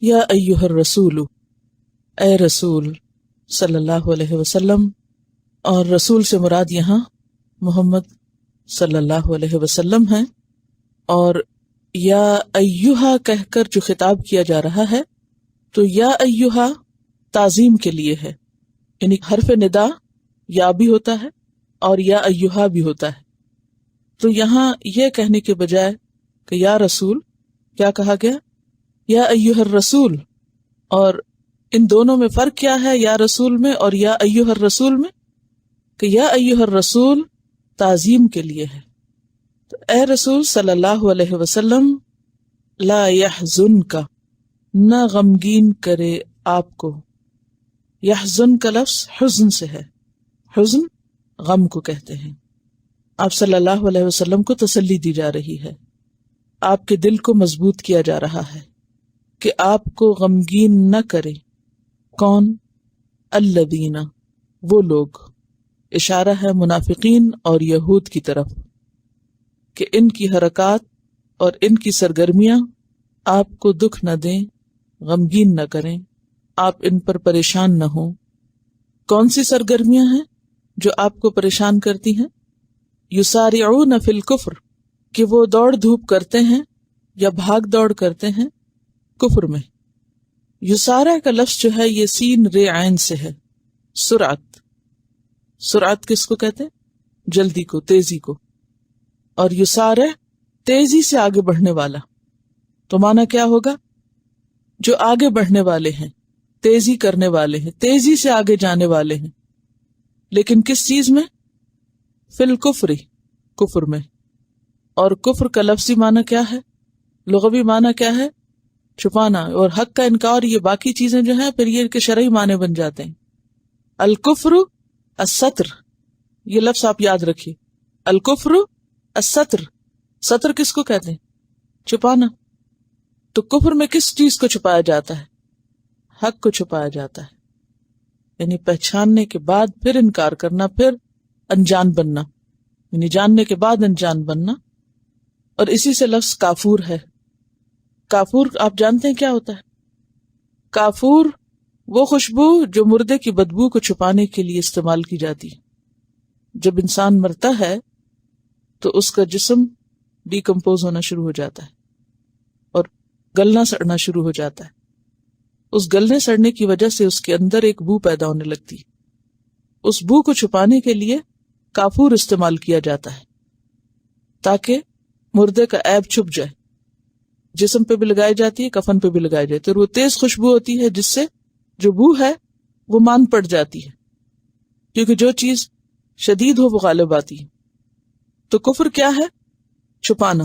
یا ایھا الرسول، اے رسول صلی اللہ علیہ وسلم، اور رسول سے مراد یہاں محمد صلی اللہ علیہ وسلم ہیں، اور یا ایھا کہہ کر جو خطاب کیا جا رہا ہے تو یا ایھا تعظیم کے لیے ہے، یعنی حرف ندا یا بھی ہوتا ہے اور یا ایھا بھی ہوتا ہے. تو یہاں یہ کہنے کے بجائے کہ یا رسول کیا کہا گیا؟ یا ایھا الرسول. اور ان دونوں میں فرق کیا ہے، یا رسول میں اور یا ایھا الرسول میں؟ کہ یا ایھا الرسول تعظیم کے لیے ہے. تو اے رسول صلی اللہ علیہ وسلم، لا یحزنک، نہ غمگین کرے آپ کو. یحزن کا لفظ حزن سے ہے، حزن غم کو کہتے ہیں. آپ صلی اللہ علیہ وسلم کو تسلی دی جا رہی ہے، آپ کے دل کو مضبوط کیا جا رہا ہے کہ آپ کو غمگین نہ کرے. کون؟ الذین، وہ لوگ، اشارہ ہے منافقین اور یہود کی طرف، کہ ان کی حرکات اور ان کی سرگرمیاں آپ کو دکھ نہ دیں، غمگین نہ کریں، آپ ان پر پریشان نہ ہوں. کون سی سرگرمیاں ہیں جو آپ کو پریشان کرتی ہیں؟ یسارعون فی الکفر، کہ وہ دوڑ دھوپ کرتے ہیں یا بھاگ دوڑ کرتے ہیں کفر میں. یسارع کا لفظ جو ہے یہ سین رے عین سے ہے. سرعت، سرعت کس کو کہتے ہیں؟ جلدی کو، تیزی کو. اور یسارع تیزی سے آگے بڑھنے والا. تو معنی کیا ہوگا؟ جو آگے بڑھنے والے ہیں، تیزی کرنے والے ہیں، تیزی سے آگے جانے والے ہیں. لیکن کس چیز میں؟ فی الکفر، کفر میں. اور کفر کا لفظی معنی کیا ہے؟ لغوی معنی کیا ہے؟ چھپانا. اور حق کا انکار، یہ باقی چیزیں جو ہیں پھر یہ کے شرعی معنی بن جاتے ہیں. الکفر الستر، یہ لفظ آپ یاد رکھیے. الکفر الستر، ستر کس کو کہتے ہیں؟ چھپانا. تو کفر میں کس چیز کو چھپایا جاتا ہے؟ حق کو چھپایا جاتا ہے. یعنی پہچاننے کے بعد پھر انکار کرنا، پھر انجان بننا، یعنی جاننے کے بعد انجان بننا. اور اسی سے لفظ کافور ہے. کافور آپ جانتے ہیں کیا ہوتا ہے؟ کافور وہ خوشبو جو مردے کی بدبو کو چھپانے کے لیے استعمال کی جاتی ہے. جب انسان مرتا ہے تو اس کا جسم ڈیکمپوز ہونا شروع ہو جاتا ہے اور گلنا سڑنا شروع ہو جاتا ہے. اس گلنے سڑنے کی وجہ سے اس کے اندر ایک بو پیدا ہونے لگتی ہے. اس بو کو چھپانے کے لیے کافور استعمال کیا جاتا ہے تاکہ مردے کا عیب چھپ جائے. جسم پہ بھی لگائی جاتی ہے، کفن پہ بھی لگائی جاتی ہے. اور وہ تیز خوشبو ہوتی ہے جس سے جو بو ہے وہ مان پڑ جاتی ہے، کیونکہ جو چیز شدید ہو وہ غالب آتی ہے. تو کفر کیا ہے؟ چھپانا.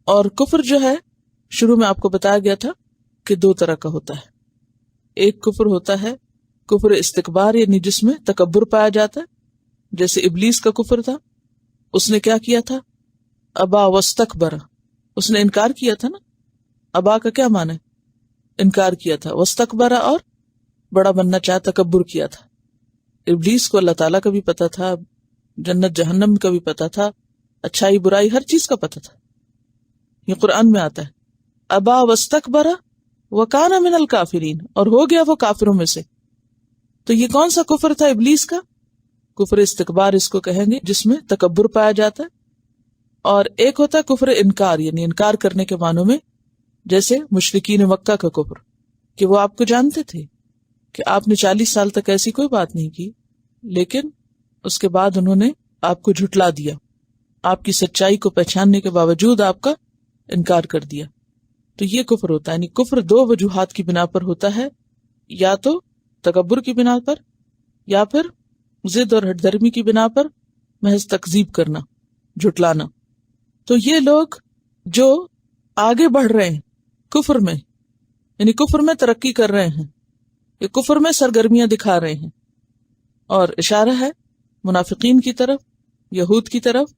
اور کفر جو ہے شروع میں آپ کو بتایا گیا تھا کہ دو طرح کا ہوتا ہے. ایک کفر ہوتا ہے کفر استکبار، یعنی جس میں تکبر پایا جاتا ہے، جیسے ابلیس کا کفر تھا. اس نے کیا کیا تھا؟ ابا واستکبر، اس نے انکار کیا تھا نا. ابا کا کیا معنی ہے؟ انکار کیا تھا. واستکبر اور بڑا بننا چاہا، تکبر کیا تھا. ابلیس کو اللہ تعالیٰ کا بھی پتا تھا، جنت جہنم کا بھی پتا تھا، اچھائی برائی ہر چیز کا پتا تھا. یہ قرآن میں آتا ہے. ابا واستکبر وکان من الکافرین، اور ہو گیا وہ کافروں میں سے. تو یہ کون سا کفر تھا ابلیس کا؟ کفر استکبار اس کو کہیں گے، جس میں تکبر پایا جاتا ہے. اور ایک ہوتا ہے کفر انکار، یعنی انکار کرنے کے معنوں میں، جیسے مشرکین مکہ کا کفر، کہ وہ آپ کو جانتے تھے کہ آپ نے 40 سال تک ایسی کوئی بات نہیں کی، لیکن اس کے بعد انہوں نے آپ کو جھٹلا دیا، آپ کی سچائی کو پہچاننے کے باوجود آپ کا انکار کر دیا. تو یہ کفر ہوتا ہے. یعنی کفر دو وجوہات کی بنا پر ہوتا ہے، یا تو تکبر کی بنا پر، یا پھر ضد اور ہٹ دھرمی کی بنا پر محض تکذیب کرنا، جھٹلانا. تو یہ لوگ جو آگے بڑھ رہے ہیں کفر میں، یعنی کفر میں ترقی کر رہے ہیں، یہ کفر میں سرگرمیاں دکھا رہے ہیں، اور اشارہ ہے منافقین کی طرف، یہود کی طرف،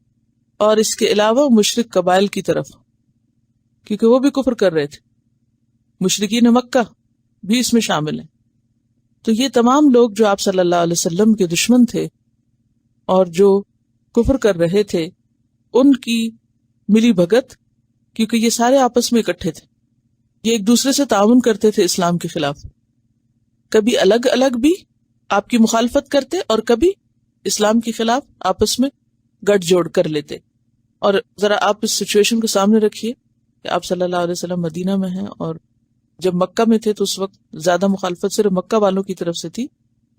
اور اس کے علاوہ مشرک قبائل کی طرف، کیونکہ وہ بھی کفر کر رہے تھے. مشرکین مکہ بھی اس میں شامل ہیں. تو یہ تمام لوگ جو آپ صلی اللہ علیہ وسلم کے دشمن تھے اور جو کفر کر رہے تھے، ان کی ملی بھگت، کیونکہ یہ سارے آپس میں اکٹھے تھے. یہ ایک دوسرے سے تعاون کرتے تھے اسلام کے خلاف، کبھی الگ الگ بھی آپ کی مخالفت کرتے اور کبھی اسلام کے خلاف آپس میں گٹھ جوڑ کر لیتے. اور ذرا آپ اس سچویشن کو سامنے رکھیے کہ آپ صلی اللہ علیہ وسلم مدینہ میں ہیں، اور جب مکہ میں تھے تو اس وقت زیادہ مخالفت صرف مکہ والوں کی طرف سے تھی،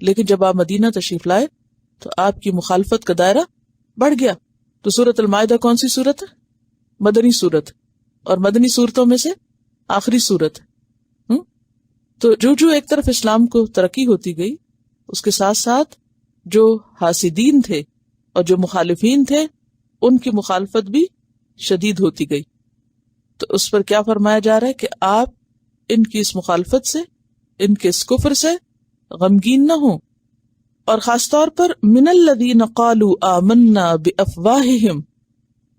لیکن جب آپ مدینہ تشریف لائے تو آپ کی مخالفت کا دائرہ بڑھ گیا. تو سورۃ المائدہ کون سی سورت ہے؟ مدنی سورت، اور مدنی سورتوں میں سے آخری سورت. تو جو ایک طرف اسلام کو ترقی ہوتی گئی، اس کے ساتھ ساتھ جو حاسدین تھے اور جو مخالفین تھے ان کی مخالفت بھی شدید ہوتی گئی. تو اس پر کیا فرمایا جا رہا ہے کہ آپ ان کی اس مخالفت سے، ان کے اس کفر سے غمگین نہ ہوں. اور خاص طور پر من الذین قالوا آمنا بافواہہم،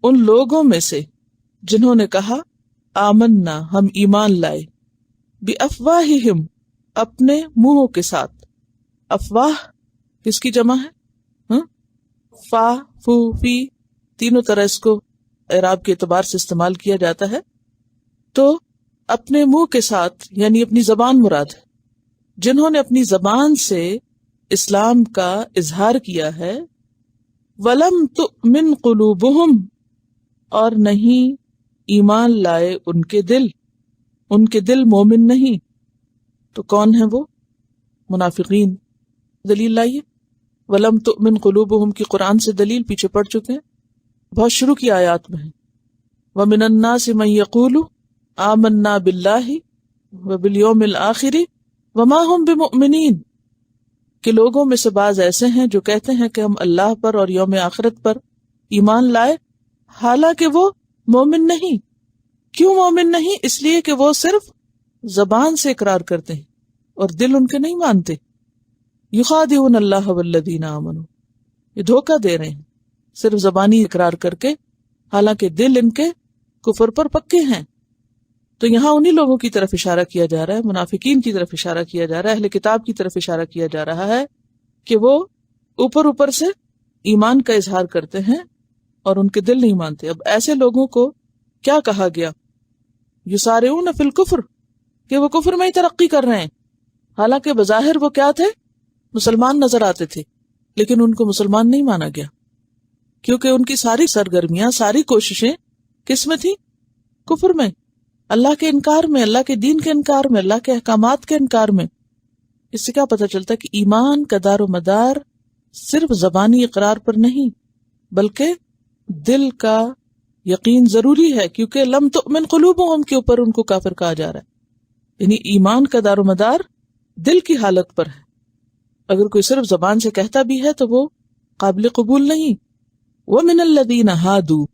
ان لوگوں میں سے جنہوں نے کہا آمنا، ہم ایمان لائے، بافواہہم، اپنے منہوں کے ساتھ. افواہ کس کی جمع ہے؟ فا، فو، فی، تینوں طرح اس کو اعراب کے اعتبار سے استعمال کیا جاتا ہے. تو اپنے منہ کے ساتھ یعنی اپنی زبان مراد ہے، جنہوں نے اپنی زبان سے اسلام کا اظہار کیا ہے. ولم تؤمن قلوبہم، اور نہیں ایمان لائے ان کے دل مومن نہیں. تو کون ہے وہ؟ منافقین. دلیل لائیے. ولم تؤمن قلوبہم کی قرآن سے دلیل پیچھے پڑ چکے ہیں، بہت شروع کی آیات میں ہے. ومن الناس من یقول آمنا باللہ وبالیوم الآخر وما ہم بمؤمنین، کہ لوگوں میں سے بعض ایسے ہیں جو کہتے ہیں کہ ہم اللہ پر اور یوم آخرت پر ایمان لائے، حالانکہ وہ مومن نہیں. کیوں مومن نہیں؟ اس لیے کہ وہ صرف زبان سے اقرار کرتے ہیں اور دل ان کے نہیں مانتے. یخادعون اللہ والذین آمنوا، یہ دھوکہ دے رہے ہیں صرف زبانی اقرار کر کے، حالانکہ دل ان کے کفر پر پکے ہیں. تو یہاں انہی لوگوں کی طرف اشارہ کیا جا رہا ہے، منافقین کی طرف اشارہ کیا جا رہا ہے، اہل کتاب کی طرف اشارہ کیا جا رہا ہے کہ وہ اوپر سے ایمان کا اظہار کرتے ہیں اور ان کے دل نہیں مانتے. اب ایسے لوگوں کو کیا کہا گیا؟ یسارعون فی الکفر، کہ وہ کفر میں ہی ترقی کر رہے ہیں، حالانکہ بظاہر وہ کیا تھے؟ مسلمان نظر آتے تھے، لیکن ان کو مسلمان نہیں مانا گیا، کیونکہ ان کی ساری سرگرمیاں، ساری کوششیں کس میں تھی؟ کفر میں، اللہ کے انکار میں، اللہ کے دین کے انکار میں، اللہ کے احکامات کے انکار میں. اس سے کیا پتہ چلتا ہے کہ ایمان کا دار و مدار صرف زبانی اقرار پر نہیں بلکہ دل کا یقین ضروری ہے، کیونکہ لم تؤمن قلوبہم کے اوپر ان کو کافر کہا جا رہا ہے. یعنی ایمان کا دار و مدار دل کی حالت پر ہے. اگر کوئی صرف زبان سے کہتا بھی ہے تو وہ قابل قبول نہیں. وَمِنَ الَّذِينَ هَادُوا،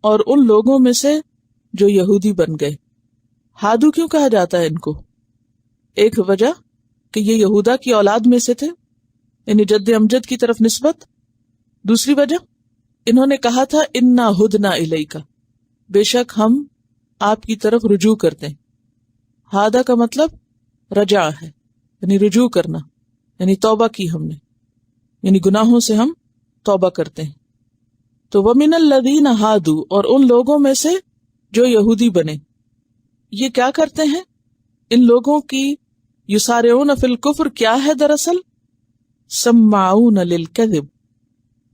اور ان لوگوں میں سے جو یہودی بن گئے. ہادو کیوں کہا جاتا ہے ان کو؟ ایک وجہ کہ یہ یہودا کی اولاد میں سے تھے، یعنی جد امجد کی طرف نسبت. دوسری وجہ انہوں نے کہا تھا انا ہدنا الیک، بے شک ہم آپ کی طرف رجوع کرتے ہیں. ہادا کا مطلب رجع ہے، یعنی رجوع کرنا، یعنی توبہ کی ہم نے، یعنی گناہوں سے ہم توبہ کرتے ہیں. تو وَمِنَ الَّذِينَ هَادُوا، اور ان لوگوں میں سے جو یہودی بنے. یہ کیا کرتے ہیں؟ ان لوگوں کی یسارعون فی الکفر کیا ہے دراصل؟ سماعون للکذب.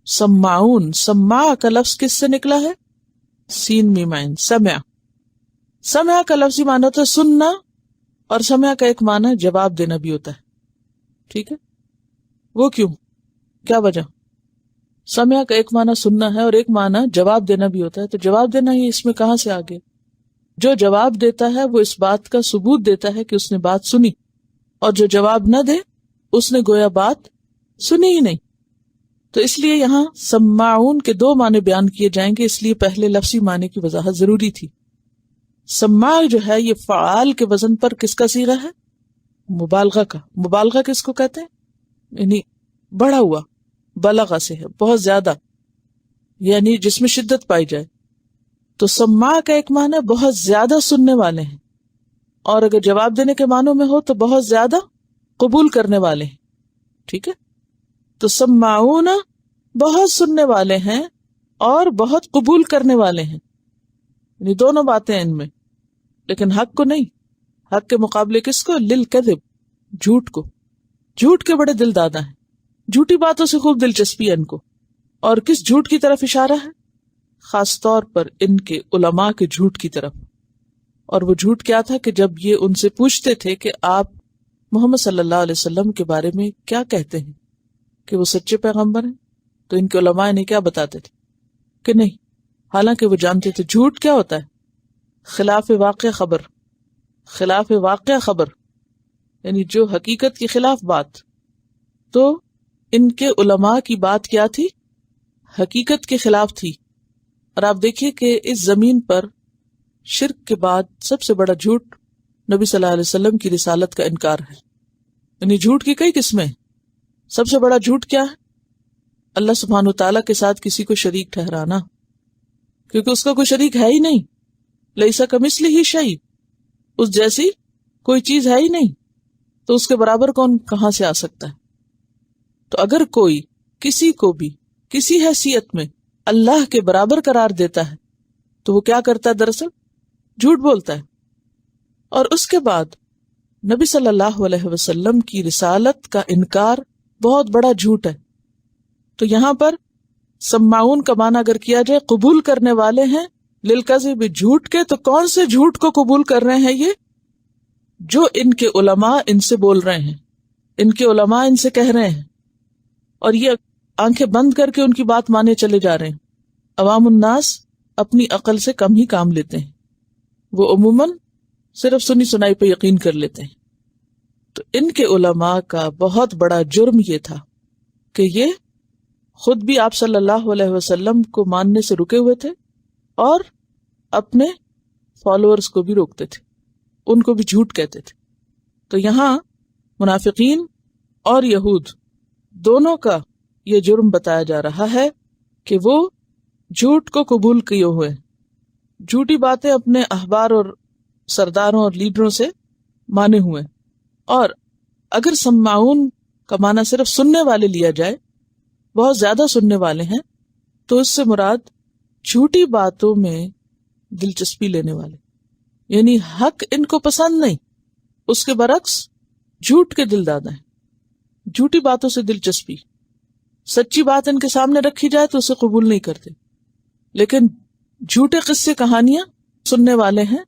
سماعون، سماع کا لفظ کس سے نکلا ہے؟ سین میم عین، سمع. سمع کا لفظی معنی ہوتا ہے سننا، اور سمع کا ایک معنی جواب دینا بھی ہوتا ہے. ٹھیک ہے، وہ کیوں؟ کیا وجہ؟ سمع کا ایک معنی سننا ہے اور ایک معنی جواب دینا بھی ہوتا ہے. تو جواب دینا ہی اس میں کہاں سے آ گیا؟ جو جواب دیتا ہے وہ اس بات کا ثبوت دیتا ہے کہ اس نے بات سنی، اور جو جواب نہ دے اس نے گویا بات سنی ہی نہیں. تو اس لیے یہاں سماعون کے دو معنی بیان کیے جائیں گے، اس لیے پہلے لفظی معنی کی وضاحت ضروری تھی. سماع جو ہے یہ فعال کے وزن پر کس کا صیغہ ہے؟ مبالغہ کا. مبالغہ کس کو کہتے ہیں؟ یعنی بڑھا ہوا، بلغہ سے ہے، بہت زیادہ، یعنی جس میں شدت پائی جائے. تو سماع کا ایک معنی بہت زیادہ سننے والے ہیں، اور اگر جواب دینے کے معنوں میں ہو تو بہت زیادہ قبول کرنے والے ہیں. ٹھیک ہے، تو سماعون بہت سننے والے ہیں اور بہت قبول کرنے والے ہیں، یعنی دونوں باتیں ان میں، لیکن حق کو نہیں. حق کے مقابلے کس کو؟ للکذب، جھوٹ کو. جھوٹ کے بڑے دل دادا ہیں، جھوٹی باتوں سے خوب دلچسپی ہے ان کو. اور کس جھوٹ کی طرف اشارہ ہے؟ خاص طور پر ان کے علماء کے جھوٹ کی طرف. اور وہ جھوٹ کیا تھا کہ جب یہ ان سے پوچھتے تھے کہ آپ محمد صلی اللہ علیہ وسلم کے بارے میں کیا کہتے ہیں کہ وہ سچے پیغمبر ہیں، تو ان کے علماء نے کیا بتاتے تھے کہ نہیں. حالانکہ وہ جانتے تھے جھوٹ کیا ہوتا ہے؟ خلاف واقع خبر. خلاف واقع خبر یعنی جو حقیقت کے خلاف بات. تو ان کے علماء کی بات کیا تھی؟ حقیقت کے خلاف تھی. اور آپ دیکھیے کہ اس زمین پر شرک کے بعد سب سے بڑا جھوٹ نبی صلی اللہ علیہ وسلم کی رسالت کا انکار ہے. یعنی جھوٹ کی کئی قسمیں. سب سے بڑا جھوٹ کیا ہے؟ اللہ سبحانہ وتعالیٰ کے ساتھ کسی کو شریک ٹھہرانا، کیونکہ اس کا کوئی شریک ہے ہی نہیں. لیسا کمثلہ شیء، اس جیسی کوئی چیز ہے ہی نہیں، تو اس کے برابر کون کہاں سے آ سکتا ہے؟ تو اگر کوئی کسی کو بھی کسی حیثیت میں اللہ کے برابر قرار دیتا ہے تو وہ کیا کرتا ہے؟ دراصل جھوٹ بولتا ہے. اور اس کے بعد نبی صلی اللہ علیہ وسلم کی رسالت کا انکار بہت بڑا جھوٹ ہے. تو یہاں پر سماعون کا معنی اگر کیا جائے قبول کرنے والے ہیں للکذب، جھوٹ کے. تو کون سے جھوٹ کو قبول کر رہے ہیں؟ یہ جو ان کے علماء ان سے بول رہے ہیں، ان کے علماء ان سے کہہ رہے ہیں، اور یہ آنکھیں بند کر کے ان کی بات مانے چلے جا رہے ہیں. عوام الناس اپنی عقل سے کم ہی کام لیتے ہیں، وہ عموماً صرف سنی سنائی پہ یقین کر لیتے ہیں. تو ان کے علماء کا بہت بڑا جرم یہ تھا کہ یہ خود بھی آپ صلی اللہ علیہ وسلم کو ماننے سے رکے ہوئے تھے اور اپنے فالوورز کو بھی روکتے تھے، ان کو بھی جھوٹ کہتے تھے. تو یہاں منافقین اور یہود دونوں کا یہ جرم بتایا جا رہا ہے کہ وہ جھوٹ کو قبول کیے ہوئے، جھوٹی باتیں اپنے احبار اور سرداروں اور لیڈروں سے مانے ہوئے. اور اگر سماعون کا معنی صرف سننے والے لیا جائے، بہت زیادہ سننے والے ہیں، تو اس سے مراد جھوٹی باتوں میں دلچسپی لینے والے، یعنی حق ان کو پسند نہیں، اس کے برعکس جھوٹ کے دل دادا ہیں، جھوٹی باتوں سے دلچسپی. سچی بات ان کے سامنے رکھی جائے تو اسے قبول نہیں کرتے، لیکن جھوٹے قصے کہانیاں سننے والے ہیں.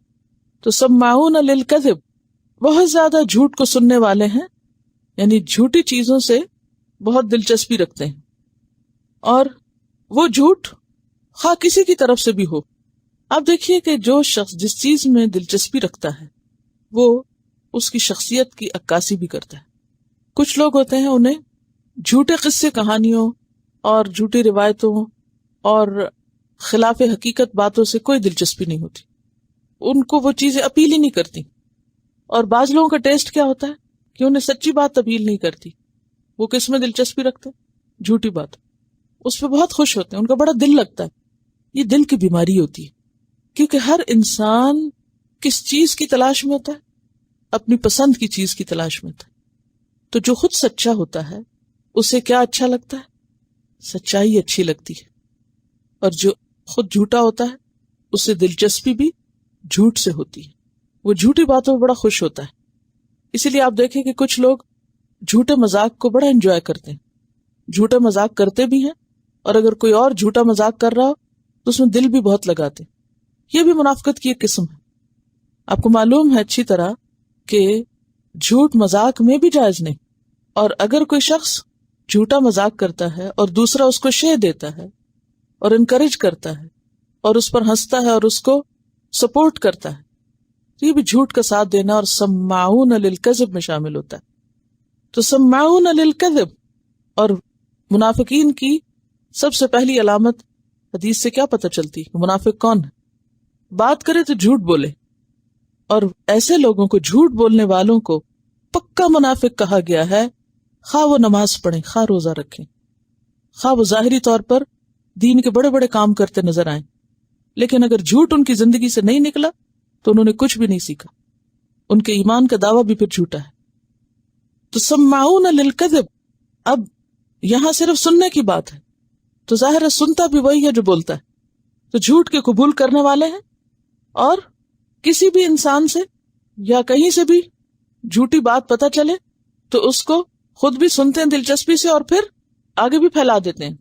تو سماعون للکذب، بہت زیادہ جھوٹ کو سننے والے ہیں، یعنی جھوٹی چیزوں سے بہت دلچسپی رکھتے ہیں. اور وہ جھوٹ خواہ کسی کی طرف سے بھی ہو. آپ دیکھیے کہ جو شخص جس چیز میں دلچسپی رکھتا ہے وہ اس کی شخصیت کی عکاسی بھی کرتا ہے. کچھ لوگ ہوتے ہیں انہیں جھوٹے قصے کہانیوں اور جھوٹی روایتوں اور خلاف حقیقت باتوں سے کوئی دلچسپی نہیں ہوتی، ان کو وہ چیزیں اپیل ہی نہیں کرتی. اور بعض لوگوں کا ٹیسٹ کیا ہوتا ہے کہ انہیں سچی بات اپیل نہیں کرتی، وہ کس میں دلچسپی رکھتے ہیں؟ جھوٹی بات. اس پہ بہت خوش ہوتے ہیں، ان کا بڑا دل لگتا ہے. یہ دل کی بیماری ہوتی ہے، کیونکہ ہر انسان کس چیز کی تلاش میں ہوتا ہے؟ اپنی پسند کی چیز کی تلاش میں ہوتا ہے. تو جو خود سچا ہوتا ہے اسے کیا اچھا لگتا ہے؟ سچائی اچھی لگتی ہے. اور جو خود جھوٹا ہوتا ہے اسے دلچسپی بھی جھوٹ سے ہوتی ہے، وہ جھوٹی باتوں میں بڑا خوش ہوتا ہے. اسی لیے آپ دیکھیں کہ کچھ لوگ جھوٹے مذاق کو بڑا انجوائے کرتے ہیں، جھوٹا مذاق کرتے بھی ہیں، اور اگر کوئی اور جھوٹا مذاق کر رہا ہو تو اس میں دل بھی بہت لگاتے. یہ بھی منافقت کی ایک قسم ہے. آپ کو معلوم ہے اچھی طرح کہ جھوٹ مذاق میں بھی جائز نہیں. اور اگر کوئی شخص جھوٹا مذاق کرتا ہے اور دوسرا اس کو شے دیتا ہے اور انکریج کرتا ہے اور اس پر ہنستا ہے اور اس کو سپورٹ کرتا ہے، تو یہ بھی جھوٹ کا ساتھ دینا اور سماعون للکذب میں شامل ہوتا ہے. تو سماعون للکذب اور منافقین کی سب سے پہلی علامت حدیث سے کیا پتہ چلتی ہے؟ منافق کون ہے؟ بات کرے تو جھوٹ بولے. اور ایسے لوگوں کو، جھوٹ بولنے والوں کو پکا منافق کہا گیا ہے، خواہ وہ نماز پڑھیں، خواہ روزہ رکھیں، خواہ وہ ظاہری طور پر دین کے بڑے بڑے کام کرتے نظر آئیں، لیکن اگر جھوٹ ان کی زندگی سے نہیں نکلا تو انہوں نے کچھ بھی نہیں سیکھا. ان کے ایمان کا دعویٰ بھی پھر جھوٹا ہے. تو سماعون للکذب، اب یہاں صرف سننے کی بات ہے تو ظاہر ہے سنتا بھی وہی ہے جو بولتا ہے. تو جھوٹ کے قبول کرنے والے ہیں اور کسی بھی انسان سے یا کہیں سے بھی جھوٹی بات پتہ چلے تو اس کو خود بھی سنتے ہیں دلچسپی سے اور پھر آگے بھی پھیلا دیتے ہیں.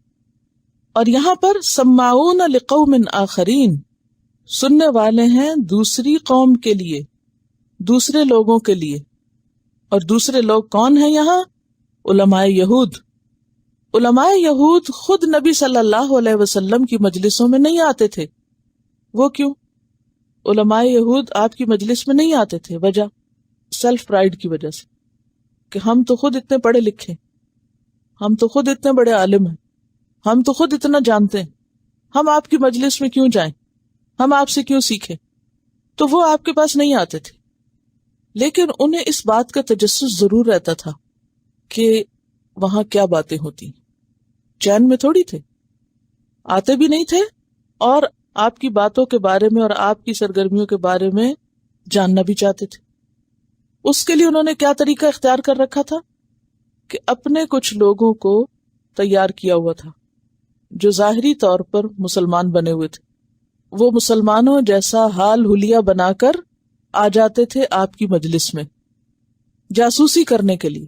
اور یہاں پر سماعون لقوم آخرین، سننے والے ہیں دوسری قوم کے لیے، دوسرے لوگوں کے لیے. اور دوسرے لوگ کون ہیں یہاں؟ علماء یہود. علماء یہود خود نبی صلی اللہ علیہ وسلم کی مجلسوں میں نہیں آتے تھے. وہ کیوں؟ علماء یہود آپ کی مجلس میں نہیں آتے تھے. وجہ سیلف پرائیڈ کی وجہ سے کہ ہم تو خود اتنے پڑھے لکھے، ہم تو خود اتنے بڑے عالم ہیں، ہم تو خود اتنا جانتے ہیں، ہم آپ کی مجلس میں کیوں جائیں، ہم آپ سے کیوں سیکھیں. تو وہ آپ کے پاس نہیں آتے تھے. لیکن انہیں اس بات کا تجسس ضرور رہتا تھا کہ وہاں کیا باتیں ہوتی. چین میں تھوڑی تھے، آتے بھی نہیں تھے اور آپ کی باتوں کے بارے میں اور آپ کی سرگرمیوں کے بارے میں جاننا بھی چاہتے تھے. اس کے لیے انہوں نے کیا طریقہ اختیار کر رکھا تھا کہ اپنے کچھ لوگوں کو تیار کیا ہوا تھا جو ظاہری طور پر مسلمان بنے ہوئے تھے. وہ مسلمانوں جیسا حال حلیہ بنا کر آ جاتے تھے آپ کی مجلس میں جاسوسی کرنے کے لیے.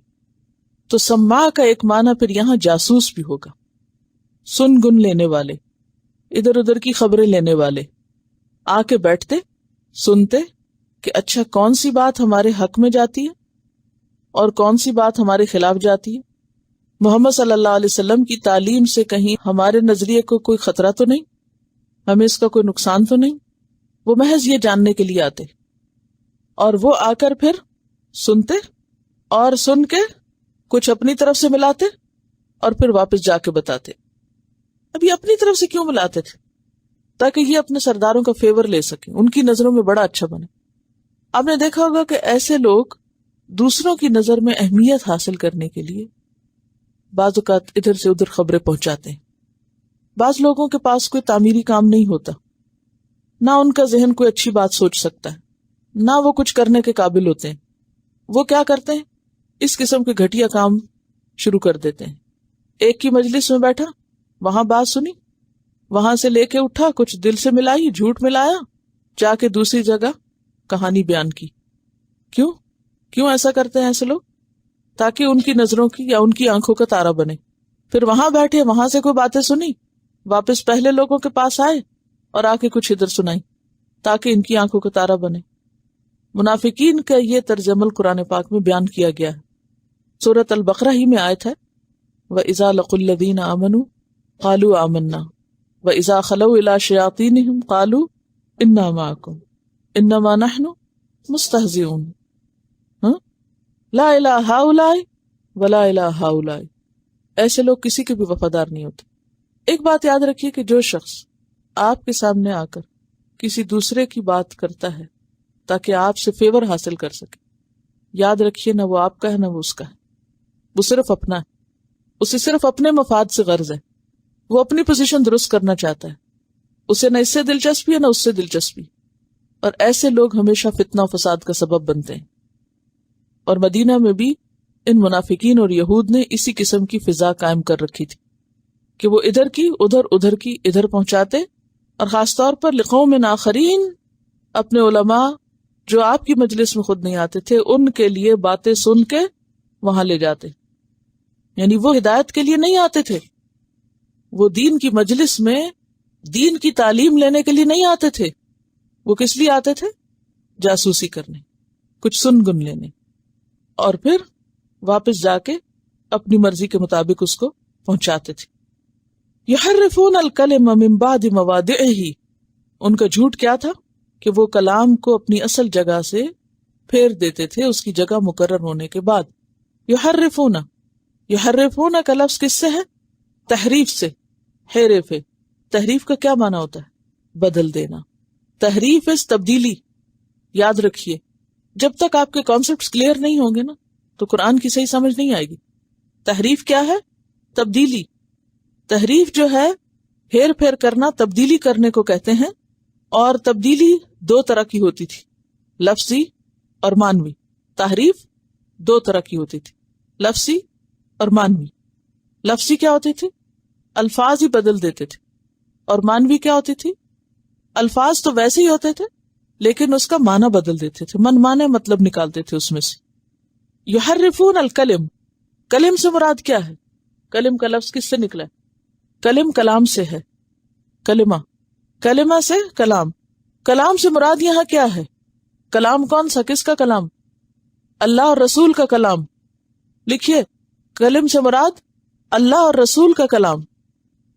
تو سماع کا ایک معنی پھر یہاں جاسوس بھی ہوگا، سن گن لینے والے، ادھر ادھر کی خبریں لینے والے. آ کے بیٹھتے، سنتے کہ اچھا کون سی بات ہمارے حق میں جاتی ہے اور کون سی بات ہمارے خلاف جاتی ہے. محمد صلی اللہ علیہ وسلم کی تعلیم سے کہیں ہمارے نظریے کو کوئی خطرہ تو نہیں، ہمیں اس کا کوئی نقصان تو نہیں. وہ محض یہ جاننے کے لیے آتے اور وہ آ کر پھر سنتے اور سن کے کچھ اپنی طرف سے ملاتے اور پھر واپس جا کے بتاتے. اب یہ اپنی طرف سے کیوں ملاتے تھے؟ تاکہ یہ اپنے سرداروں کا فیور لے سکیں، ان کی نظروں میں بڑا اچھا بنے. آپ نے دیکھا ہوگا کہ ایسے لوگ دوسروں کی نظر میں اہمیت حاصل کرنے کے لیے بعض اوقات ادھر سے ادھر خبریں پہنچاتے ہیں. بعض لوگوں کے پاس کوئی تعمیری کام نہیں ہوتا، نہ ان کا ذہن کوئی اچھی بات سوچ سکتا ہے، نہ وہ کچھ کرنے کے قابل ہوتے ہیں. وہ کیا کرتے ہیں؟ اس قسم کے گھٹیا کام شروع کر دیتے ہیں. ایک کی مجلس میں بیٹھا، وہاں بات سنی، وہاں سے لے کے اٹھا، کچھ دل سے ملائی، جھوٹ ملایا، جا کے دوسری جگہ کہانی بیان کی. کیوں ایسا کرتے ہیں ایسے لوگ؟ تاکہ ان کی نظروں کی یا ان کی آنکھوں کا تارا بنے. پھر وہاں بیٹھے، وہاں سے کوئی باتیں سنی، واپس پہلے لوگوں کے پاس آئے اور آ کے کچھ ادھر سنائی تاکہ ان کی آنکھوں کا تارا بنے. منافقین کا یہ طرز عمل قرآن پاک میں بیان کیا گیا ہے. سورۃ البقرہ ہی میں آیت ہے وَإِذَا لَقُوا الَّذِينَ آمَنُوا قَالُوا آمَنَّا وَإِذَا خَلَوْا إِلَىٰ شَيَاطِينِهِمْ قَالُوا إِنَّا مَعَكُمْ إِنَّمَا نَحْنُ مُسْتَهْزِئُونَ لا الہ ہؤلاء ولا الہ ہؤلاء. ایسے لوگ کسی کے بھی وفادار نہیں ہوتے. ایک بات یاد رکھیے کہ جو شخص آپ کے سامنے آ کر کسی دوسرے کی بات کرتا ہے تاکہ آپ سے فیور حاصل کر سکے، یاد رکھیے نہ وہ آپ کا ہے نہ وہ اس کا ہے، وہ صرف اپنا ہے. اسے صرف اپنے مفاد سے غرض ہے، وہ اپنی پوزیشن درست کرنا چاہتا ہے، اسے نہ اس سے دلچسپی ہے نہ اس سے دلچسپی. اور ایسے لوگ ہمیشہ فتنہ و فساد کا سبب بنتے ہیں. اور مدینہ میں بھی ان منافقین اور یہود نے اسی قسم کی فضا قائم کر رکھی تھی کہ وہ ادھر کی ادھر، ادھر کی ادھر پہنچاتے. اور خاص طور پر لقوم آخرین، اپنے علماء جو آپ کی مجلس میں خود نہیں آتے تھے ان کے لیے باتیں سن کے وہاں لے جاتے. یعنی وہ ہدایت کے لیے نہیں آتے تھے، وہ دین کی مجلس میں دین کی تعلیم لینے کے لیے نہیں آتے تھے. وہ کس لیے آتے تھے؟ جاسوسی کرنے، کچھ سن گن لینے، اور پھر واپس جا کے اپنی مرضی کے مطابق اس کو پہنچاتے تھے. یحرفون الکلم من بعد مواضعہ، ان کا جھوٹ کیا تھا کہ وہ کلام کو اپنی اصل جگہ سے پھیر دیتے تھے اس کی جگہ مقرر ہونے کے بعد. یحرفون کا لفظ کس سے ہے؟ تحریف سے. حرف، تحریف کا کیا معنی ہوتا ہے؟ بدل دینا. تحریف اس تبدیلی. یاد رکھیے جب تک آپ کے کانسیپٹس کلیئر نہیں ہوں گے نا تو قرآن کی صحیح سمجھ نہیں آئے گی. تحریف کیا ہے؟ تبدیلی. تحریف جو ہے ہیر پھیر کرنا، تبدیلی کرنے کو کہتے ہیں. اور تبدیلی دو طرح کی ہوتی تھی، لفظی اور معنوی. تحریف دو طرح کی ہوتی تھی، لفظی اور معنوی. لفظی کیا ہوتی تھی؟ الفاظ ہی بدل دیتے تھے. اور معنوی کیا ہوتی تھی؟ الفاظ تو ویسے ہی ہوتے تھے لیکن اس کا معنی بدل دیتے تھے، من مانے مطلب نکالتے تھے اس میں سے. یحرفون الکلم، کلم سے مراد کیا ہے؟ کلم کا لفظ کس سے نکلا ہے؟ کلم کلام سے ہے، کلمہ، کلمہ سے کلام. کلام سے مراد یہاں کیا ہے؟ کلام کون سا، کس کا کلام؟ اللہ اور رسول کا کلام. لکھیے، کلم سے مراد اللہ اور رسول کا کلام.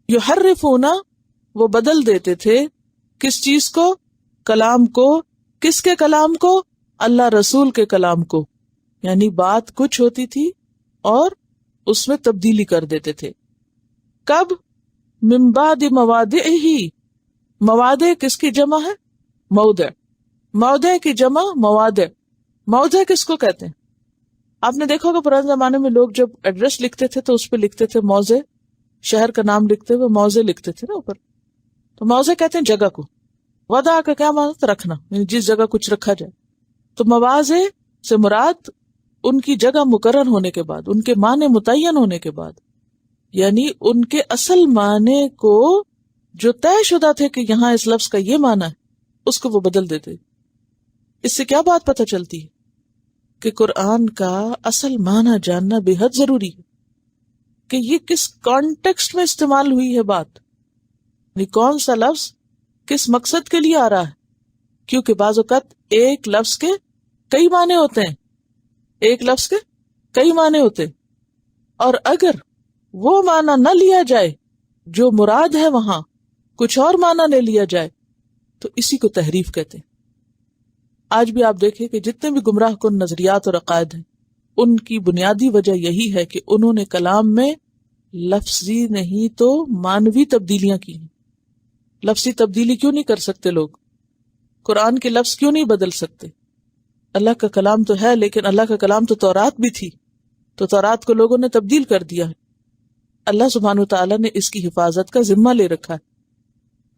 یحرفون، وہ بدل دیتے تھے کس چیز کو؟ کلام کو. کس کے کلام کو؟ اللہ رسول کے کلام کو. یعنی بات کچھ ہوتی تھی اور اس میں تبدیلی کر دیتے تھے. کب؟ من بعد مواضعہ، مواضع کس کی جمع ہے؟ موضع. موضع کی جمع مواضع. موضع کس کو کہتے ہیں؟ آپ نے دیکھا ہوگا پرانے زمانے میں لوگ جب ایڈریس لکھتے تھے تو اس پہ لکھتے تھے موضع، شہر کا نام لکھتے ہوئے موضع لکھتے تھے نا اوپر. تو موضع کہتے ہیں جگہ کو. وضع کا کیا مطلب؟ رکھنا، یعنی جس جگہ کچھ رکھا جائے. تو مواضع سے مراد ان کی جگہ مقرر ہونے کے بعد، ان کے معنی متعین ہونے کے بعد، یعنی ان کے اصل معنی کو جو طے شدہ تھے کہ یہاں اس لفظ کا یہ معنی ہے، اس کو وہ بدل دیتے. اس سے کیا بات پتہ چلتی ہے؟ کہ قرآن کا اصل معنی جاننا بے حد ضروری ہے، کہ یہ کس کانٹیکسٹ میں استعمال ہوئی ہے بات، یعنی کون سا لفظ کس مقصد کے لیے آ رہا ہے. کیونکہ بعض اوقات ایک لفظ کے کئی معنی ہوتے ہیں، ایک لفظ کے کئی معنی ہوتے ہیں، اور اگر وہ معنی نہ لیا جائے جو مراد ہے، وہاں کچھ اور معنی لے لیا جائے، تو اسی کو تحریف کہتے ہیں. آج بھی آپ دیکھیں کہ جتنے بھی گمراہ کن نظریات اور عقائد ہیں، ان کی بنیادی وجہ یہی ہے کہ انہوں نے کلام میں لفظی نہیں تو معنوی تبدیلیاں کی ہیں. لفظی تبدیلی کیوں نہیں کر سکتے لوگ؟ قرآن کے لفظ کیوں نہیں بدل سکتے؟ اللہ کا کلام تو ہے، لیکن اللہ کا کلام تو تورات بھی تھی، تو تورات کو لوگوں نے تبدیل کر دیا ہے. اللہ سبحانہ وتعالی نے اس کی حفاظت کا ذمہ لے رکھا ہے.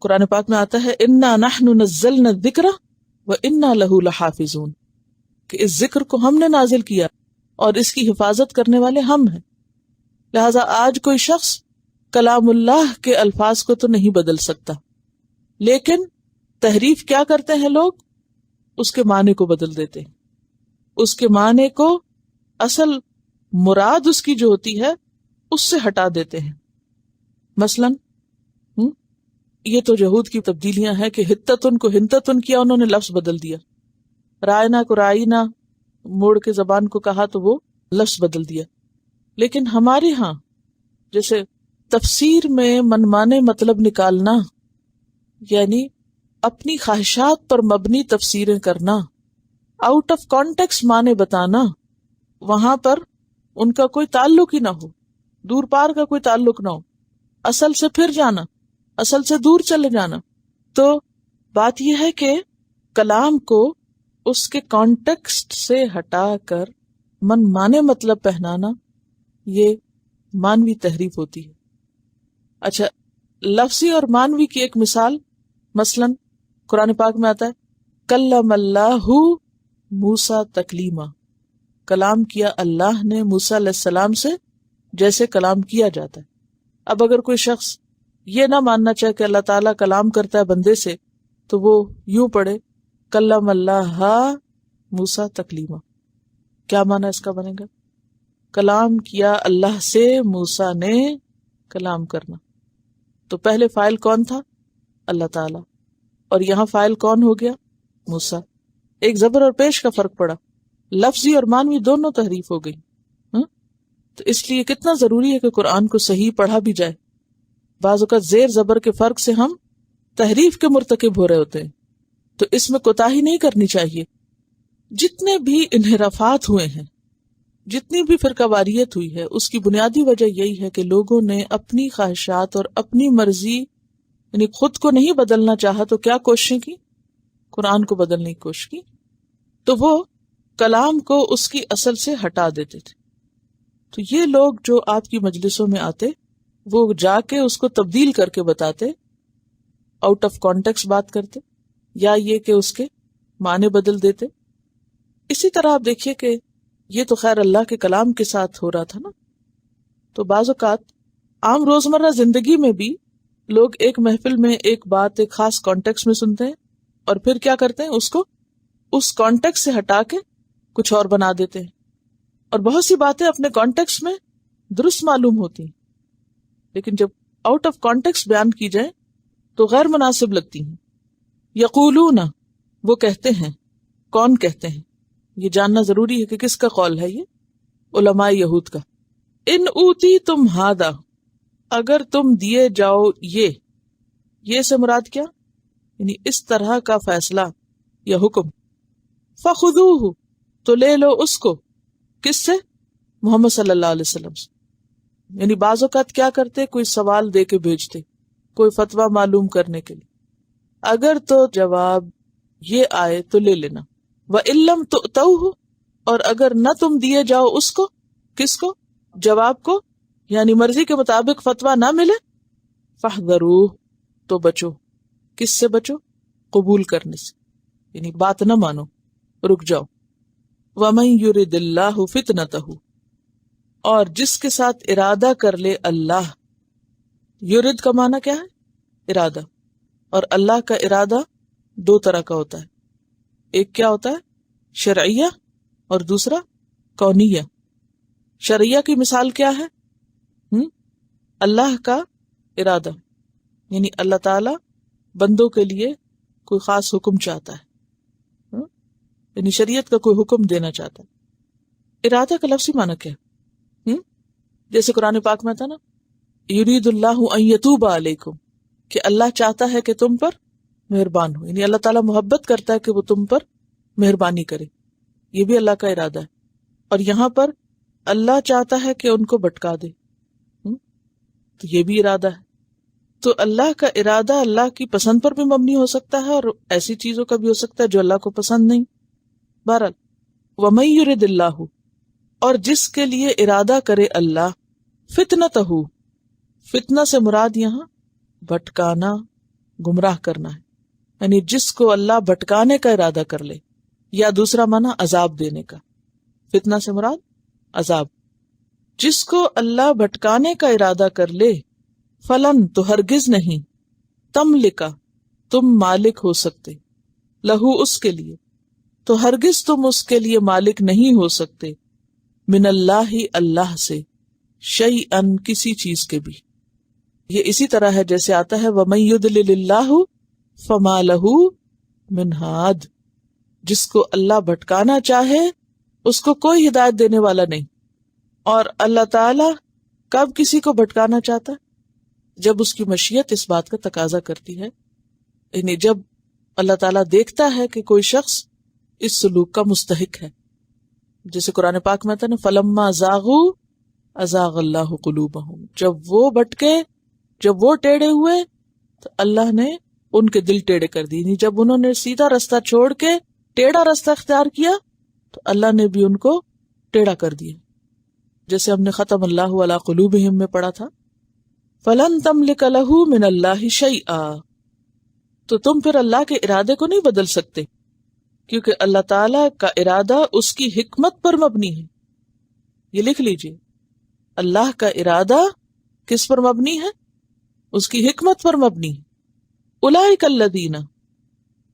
قرآن پاک میں آتا ہے انا نحن نزلنا الذکر وانا لہ لحافظون، کہ اس ذکر کو ہم نے نازل کیا اور اس کی حفاظت کرنے والے ہم ہیں. لہذا آج کوئی شخص کلام اللہ کے الفاظ کو تو نہیں بدل سکتا، لیکن تحریف کیا کرتے ہیں لوگ؟ اس کے معنی کو بدل دیتے ہیں، اس کے معنی کو اصل مراد اس کی جو ہوتی ہے اس سے ہٹا دیتے ہیں. مثلا یہ تو یہود کی تبدیلیاں ہیں کہ ہتتن کو ہنتتن کیا، انہوں نے لفظ بدل دیا. رائنا کو رائنا موڑ کے زبان کو کہا تو وہ لفظ بدل دیا. لیکن ہمارے ہاں جیسے تفسیر میں منمانے مطلب نکالنا، یعنی اپنی خواہشات پر مبنی تفسیریں کرنا، آؤٹ آف کانٹیکسٹ معنی بتانا، وہاں پر ان کا کوئی تعلق ہی نہ ہو، دور پار کا کوئی تعلق نہ ہو، اصل سے پھر جانا، اصل سے دور چلے جانا. تو بات یہ ہے کہ کلام کو اس کے کانٹیکسٹ سے ہٹا کر من مانے مطلب پہنانا، یہ مانوی تحریف ہوتی ہے. اچھا، لفظی اور مانوی کی ایک مثال، مثلا قرآن پاک میں آتا ہے کلم اللہ موسیٰ تکلیما، کلام کیا اللہ نے موسیٰ علیہ السلام سے جیسے کلام کیا جاتا ہے. اب اگر کوئی شخص یہ نہ ماننا چاہے کہ اللہ تعالیٰ کلام کرتا ہے بندے سے، تو وہ یوں پڑھے کلم اللہ موسیٰ تکلیما. کیا معنی اس کا بنے گا؟ کلام کیا اللہ سے موسیٰ نے کلام کرنا. تو پہلے فاعل کون تھا؟ اللہ تعالیٰ، اور یہاں فاعل کون ہو گیا؟ موسیٰ. ایک زبر اور پیش کا فرق پڑا، لفظی اور معنوی دونوں تحریف ہو گئی. تو اس لیے کتنا ضروری ہے کہ قرآن کو صحیح پڑھا بھی جائے. بعض اوقات زیر زبر کے فرق سے ہم تحریف کے مرتکب ہو رہے ہوتے ہیں، تو اس میں کوتاہی نہیں کرنی چاہیے. جتنے بھی انحرافات ہوئے ہیں، جتنی بھی فرقہ واریت ہوئی ہے، اس کی بنیادی وجہ یہی ہے کہ لوگوں نے اپنی خواہشات اور اپنی مرضی، یعنی خود کو نہیں بدلنا چاہا تو کیا کوششیں کی؟ قرآن کو بدلنے کی کوشش کی. تو وہ کلام کو اس کی اصل سے ہٹا دیتے تھے. تو یہ لوگ جو آپ کی مجلسوں میں آتے، وہ جا کے اس کو تبدیل کر کے بتاتے، آؤٹ آف کانٹیکسٹ بات کرتے، یا یہ کہ اس کے معنی بدل دیتے. اسی طرح آپ دیکھیے کہ یہ تو خیر اللہ کے کلام کے ساتھ ہو رہا تھا نا. تو بعض اوقات عام روزمرہ زندگی میں بھی لوگ ایک محفل میں ایک بات ایک خاص کانٹیکسٹ میں سنتے ہیں اور پھر کیا کرتے ہیں، اس کو اس کانٹیکس سے ہٹا کے کچھ اور بنا دیتے ہیں. اور بہت سی باتیں اپنے کانٹیکس میں درست معلوم ہوتی ہیں، لیکن جب آؤٹ آف کانٹیکس بیان کی جائے تو غیر مناسب لگتی ہیں. یقولون، وہ کہتے ہیں. کون کہتے ہیں؟ یہ جاننا ضروری ہے کہ کس کا قول ہے. یہ علماء یہود کا. ان اوتی تم ہادا، اگر تم دیے جاؤ یہ سے مراد کیا؟ یعنی اس طرح کا فیصلہ یا حکم. فخذوہ، تو لے لو اس کو. کس سے؟ محمد صلی اللہ علیہ وسلم سے. یعنی بعض اوقات کیا کرتے، کوئی سوال دے کے بھیجتے کوئی فتویٰ معلوم کرنے کے لیے. اگر تو جواب یہ آئے تو لے لینا. وَإِلَّمْ تُؤْتَوْهُ، اور اگر نہ تم دیے جاؤ اس کو. کس کو؟ جواب کو. یعنی مرضی کے مطابق فتویٰ نہ ملے. فَاحْذَرُوهُ، تو بچو. کس سے بچو؟ قبول کرنے سے، یعنی بات نہ مانو، رک جاؤ. وَمَن يُرِدِ اللَّهُ فِتْنَتَهُ، اور جس کے ساتھ ارادہ کر لے اللہ. یرد کا معنی کیا ہے؟ ارادہ. اور اللہ کا ارادہ دو طرح کا ہوتا ہے. ایک کیا ہوتا ہے؟ شرعیہ، اور دوسرا کونیہ. شرعیہ کی مثال کیا ہے؟ اللہ کا ارادہ، یعنی اللہ تعالی بندوں کے لیے کوئی خاص حکم چاہتا ہے، یعنی شریعت کا کوئی حکم دینا چاہتا ہے. ارادہ کا لفظی معنی کیا ہے؟ جیسے قرآن پاک میں تھا نا، یرید اللہ ان یتوب علیکم، کہ اللہ چاہتا ہے کہ تم پر مہربان ہو. یعنی اللہ تعالیٰ محبت کرتا ہے کہ وہ تم پر مہربانی کرے. یہ بھی اللہ کا ارادہ ہے. اور یہاں پر اللہ چاہتا ہے کہ ان کو بھٹکا دے، تو یہ بھی ارادہ ہے. تو اللہ کا ارادہ اللہ کی پسند پر بھی مبنی ہو سکتا ہے، اور ایسی چیزوں کا بھی ہو سکتا ہے جو اللہ کو پسند نہیں. بہرحال وَمَن يُرِدِ اللَّهُ، اور جس کے لیے ارادہ کرے اللہ. فِتْنَتَهُ، فتنہ سے مراد یہاں بھٹکانا، گمراہ کرنا ہے. یعنی جس کو اللہ بھٹکانے کا ارادہ کر لے، یا دوسرا معنی عذاب دینے کا. فتنہ سے مراد عذاب. جس کو اللہ بھٹکانے کا ارادہ کر لے، فلن، تو ہرگز نہیں، تملکا، تم مالک ہو سکتے، لہو، اس کے لیے، تو ہرگز تم اس کے لیے مالک نہیں ہو سکتے، من اللہ، اللہ سے، شیئن، کسی چیز کے بھی. یہ اسی طرح ہے جیسے آتا ہے وَمَن يُضْلِلِ اللَّهُ فَمَا لَهُ مِنْ ہَادٍ، جس کو اللہ بھٹکانا چاہے اس کو کوئی ہدایت دینے والا نہیں. اور اللہ تعالی کب کسی کو بھٹکانا چاہتا ہے؟ جب اس کی مشیت اس بات کا تقاضا کرتی ہے. یعنی جب اللہ تعالیٰ دیکھتا ہے کہ کوئی شخص اس سلوک کا مستحق ہے. جیسے قرآن پاک میں تھا نا، فَلَمَّا زَاغُوا أَزَاغَ اللَّهُ قُلُوبَهُمْ، جب وہ بھٹکے، جب وہ ٹیڑے ہوئے تو اللہ نے ان کے دل ٹیڑے کر دی. جب انہوں نے سیدھا رستہ چھوڑ کے ٹیڑھا رستہ اختیار کیا تو اللہ نے بھی ان کو ٹیڑھا کر دیا. جیسے ہم نے ختم اللہ علی قلوبہم میں پڑھا تھا، فَلَن تَمْلِكَ لَهُ مِنَ اللَّهِ شَيْئًا، تو تم پھر اللہ کے ارادے کو نہیں بدل سکتے، کیونکہ اللہ تعالی کا ارادہ اس کی حکمت پر مبنی ہے. یہ لکھ لیجئے، اللہ کا ارادہ کس پر مبنی ہے؟ اس کی حکمت پر مبنی ہے. اولئک الذین،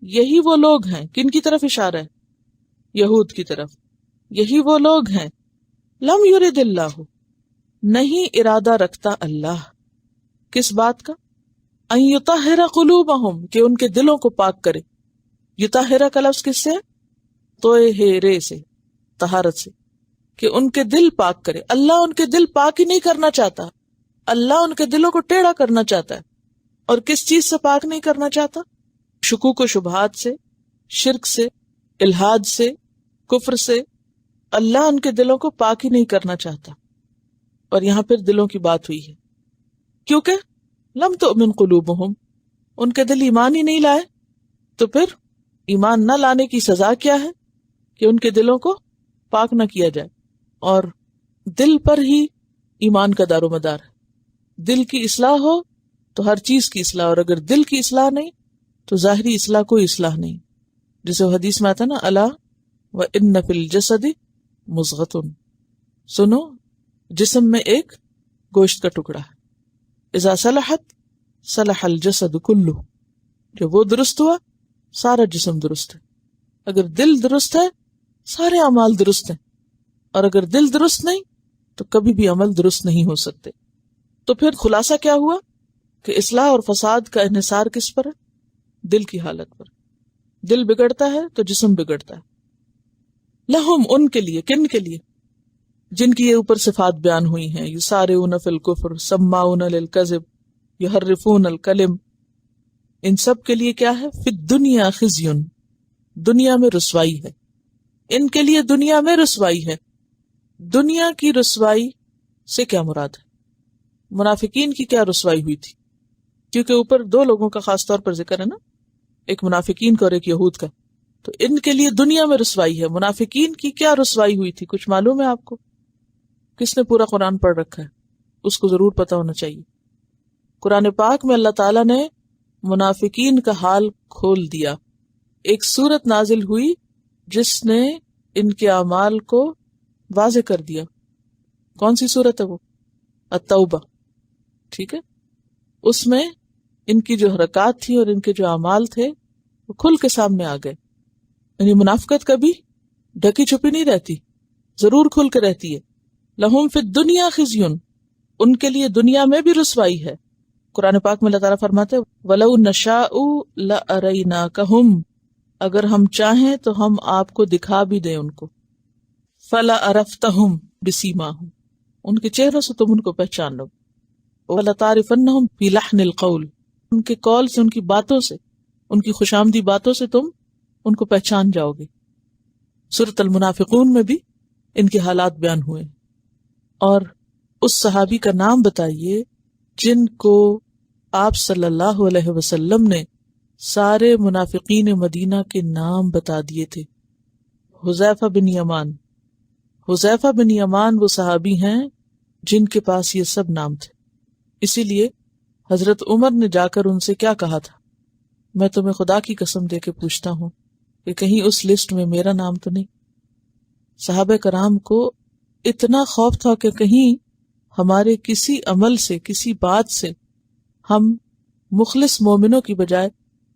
یہی وہ لوگ ہیں، کن کی طرف اشارہ ہے؟ یہود کی طرف. یہی وہ لوگ ہیں، لم یرد اللہ، نہیں ارادہ رکھتا اللہ، کس بات کا؟ ان یطہر قلوبہم، کہ ان کے دلوں کو پاک کرے. یطہر کا لفظ کس سے؟ طہرے سے، طہارت سے، کہ ان کے دل پاک کرے. اللہ ان کے دل پاک ہی نہیں کرنا چاہتا، اللہ ان کے دلوں کو ٹیڑھا کرنا چاہتا ہے. اور کس چیز سے پاک نہیں کرنا چاہتا؟ شکوک و شبہات سے، شرک سے، الحاد سے، کفر سے. اللہ ان کے دلوں کو پاک ہی نہیں کرنا چاہتا. اور یہاں پھر دلوں کی بات ہوئی ہے، کیونکہ لم تؤمن قلوبہم، ان کے دل ایمان ہی نہیں لائے. تو پھر ایمان نہ لانے کی سزا کیا ہے؟ کہ ان کے دلوں کو پاک نہ کیا جائے. اور دل پر ہی ایمان کا دار و مدار ہے. دل کی اصلاح ہو تو ہر چیز کی اصلاح، اور اگر دل کی اصلاح نہیں تو ظاہری اصلاح کوئی اصلاح نہیں. جیسے وہ حدیث میں آتا نا، الا وان فی الجسد مضغۃ، سنو جسم میں ایک گوشت کا ٹکڑا ہے، اذا صلحت صلح الجسد کلہ، جب وہ درست ہوا سارا جسم درست ہے. اگر دل درست ہے سارے اعمال درست ہیں، اور اگر دل درست نہیں تو کبھی بھی عمل درست نہیں ہو سکتے. تو پھر خلاصہ کیا ہوا کہ اصلاح اور فساد کا انحصار کس پر ہے؟ دل کی حالت پر. دل بگڑتا ہے تو جسم بگڑتا ہے. لہم، ان کے لیے، کن کے لیے؟ جن کی یہ اوپر صفات بیان ہوئی ہیں، یسارعون فی الکفر، سماعون للکذب، یحرفون الکلم. ان سب کے لیے کیا ہے؟ فی الدنیا خزی، دنیا میں رسوائی ہے. ان کے لیے دنیا میں رسوائی ہے. دنیا کی رسوائی سے کیا مراد ہے؟ منافقین کی کیا رسوائی ہوئی تھی؟ کیونکہ اوپر دو لوگوں کا خاص طور پر ذکر ہے نا، ایک منافقین کا اور ایک یہود کا. تو ان کے لیے دنیا میں رسوائی ہے. منافقین کی کیا رسوائی ہوئی تھی؟ کچھ معلوم ہے آپ کو؟ کس نے پورا قرآن پڑھ رکھا ہے اس کو ضرور پتا ہونا چاہیے. قرآن پاک میں اللہ تعالیٰ نے منافقین کا حال کھول دیا. ایک سورت نازل ہوئی جس نے ان کے اعمال کو واضح کر دیا. کون سی سورت ہے وہ؟ التوبہ. ٹھیک ہے، اس میں ان کی جو حرکات تھی اور ان کے جو اعمال تھے وہ کھل کے سامنے آ گئے. یعنی منافقت کبھی ڈھکی چھپی نہیں رہتی، ضرور کھل کے رہتی ہے. لہم فی الدنیا خزی، ان کے لیے دنیا میں بھی رسوائی ہے. قرآن پاک میں اللہ تعالیٰ فرماتے وَلَوْ نَشَاءُ لَأَرَيْنَاكَهُمْ، اگر ہم چاہیں تو ہم آپ کو دکھا بھی دیں ان کو. فَلَعَرَفْتَهُمْ بِسِيمَاهُمْ، ان کے چہروں سے تم ان کو پہچان لو. وَلَتَعْرِفَنَّهُمْ فِي لَحْنِ الْقَوْلِ، ان کے قول سے، ان کی باتوں سے، ان کی خوشامدی باتوں سے تم ان کو پہچان جاؤ گے. سورۃ المنافقون میں بھی ان کے حالات بیان ہوئے. اور اس صحابی کا نام بتائیے جن کو آپ صلی اللہ علیہ وسلم نے سارے منافقین مدینہ کے نام بتا دیے تھے. حذیفہ بن یمان. حذیفہ بن یمان وہ صحابی ہیں جن کے پاس یہ سب نام تھے. اسی لیے حضرت عمر نے جا کر ان سے کیا کہا تھا؟ میں تمہیں خدا کی قسم دے کے پوچھتا ہوں کہ کہیں اس لسٹ میں میرا نام تو نہیں. صحابہ کرام کو اتنا خوف تھا کہ کہیں ہمارے کسی عمل سے، کسی بات سے ہم مخلص مومنوں کی بجائے